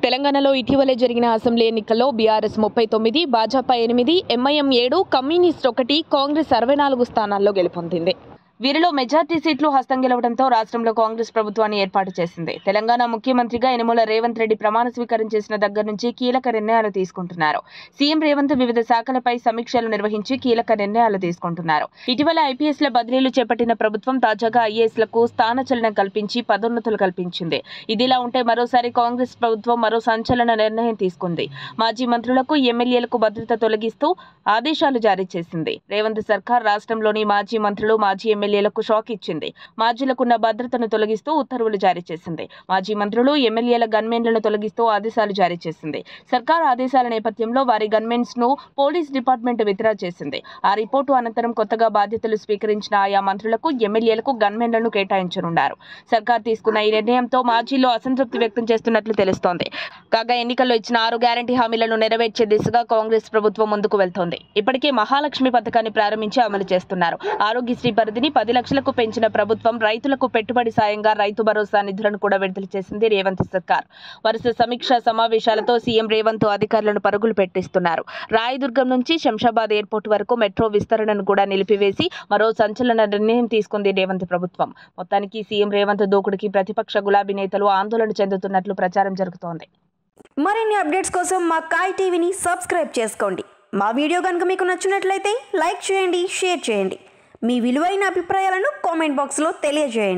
తెలంగాణలో ఇటీవలే జరిగిన అసెంబ్లీ ఎన్నికల్లో BRS 39, Bhajapa 8, MIM 7, communist 1, Congress 64 స్థానాల్లో గెలుపొందింది. వీరిలో మెజార్టీ సీట్లు హస్తం గెలవడంతో రాష్ట్రంలో కాంగ్రెస్ ప్రభుత్వాన్ని ఏర్పాటు చేసింది. తెలంగాణ ముఖ్యమంత్రిగా యనమల రేవంత్ రెడ్డి ప్రమాణ స్వీకారం చేసిన దగ్గర నుంచి కీలక నిర్ణయాలు తీసుకుంటున్నారు. సీఎం రేవంత్ వివిధ శాఖలపై సమీక్షలు నిర్వహించి కీలక నిర్ణయాలు తీసుకుంటున్నారు. ఇటీవల ఐపీఎస్ల బదిలీలు చేపట్టిన ప్రభుత్వం తాజాగా ఐఏఎస్లకు స్థానచలనం కల్పించి పదోన్నతులు కల్పించింది. ఇదిలా ఉంటే మరోసారి కాంగ్రెస్ ప్రభుత్వం మరో సంచలన నిర్ణయం తీసుకుంది. మాజీ మంత్రులకు, ఎమ్మెల్యేలకు భద్రత తొలగిస్తూ ఆదేశాలు జారీ చేసింది. రేవంత్ సర్కార్ రాష్ట్రంలోని మాజీ మంత్రులు, మాజీ ఎమ్మెల్యేలకు షాక్ ఇచ్చింది. మాజీలకున్న భద్రతను తొలగిస్తూ ఉత్తర్వులు జారీ చేసింది. మాజీ మంత్రులు, ఎమ్మెల్యేల గన్మెన్లను తొలగిస్తూ ఆదేశాలు జారీ చేసింది. సర్కార్ ఆదేశాల నేపథ్యంలో వారి గన్మెన్స్ ను పోలీస్ డిపార్ట్మెంట్ విత్డ్రా చేసింది. ఆ రిపోర్టు అనంతరం కొత్తగా బాధ్యతలు స్వీకరించిన ఆయా మంత్రులకు, ఎమ్మెల్యేలకు గన్మెన్లను కేటాయించనున్నారు. సర్కార్ తీసుకున్న ఈ నిర్ణయంతో మాజీలో అసంతృప్తి వ్యక్తం చేస్తున్నట్లు తెలుస్తోంది. కాగా ఎన్నికల్లో ఇచ్చిన 6 గ్యారంటీ హామీలను నెరవేర్చే దిశగా కాంగ్రెస్ ప్రభుత్వం ముందుకు వెళ్తోంది. ఇప్పటికే మహాలక్ష్మి పథకాన్ని ప్రారంభించి అమలు చేస్తున్నారు. ఆరోగ్యశ్రీ పరిధిని 10 లక్షలకు పెంచిన ప్రభుత్వం రైతులకు పెట్టుబడి సాయంగా రైతు భరోసా నిధులను కూడా విడుదల చేసింది రేవంత్ సర్కార్. వరుస సమీక్షా సమావేశాలతో సీఎం రేవంత్ అధికారులను పరుగులు పెట్టిస్తున్నారు. రాయదుర్గం నుంచి శంషాబాద్ ఎయిర్పోర్ట్ వరకు మెట్రో విస్తరణను కూడా నిలిపివేసి మరో సంచలన నిర్ణయం తీసుకుంది రేవంత్ ప్రభుత్వం. మొత్తానికి సీఎం రేవంత్ దూకుడుకి ప్రతిపక్ష గులాబీ నేతలు ఆందోళన చెందుతున్నట్లు ప్రచారం జరుగుతోంది. మరిన్ని అప్డేట్స్ కోసం మా కాయ్ టీవీని సబ్స్క్రైబ్ చేసుకోండి. మా వీడియో కనుక మీకు నచ్చినట్లయితే లైక్ చేయండి, షేర్ చేయండి. మీ విలువైన అభిప్రాయాలను కామెంట్ బాక్స్లో తెలియజేయండి.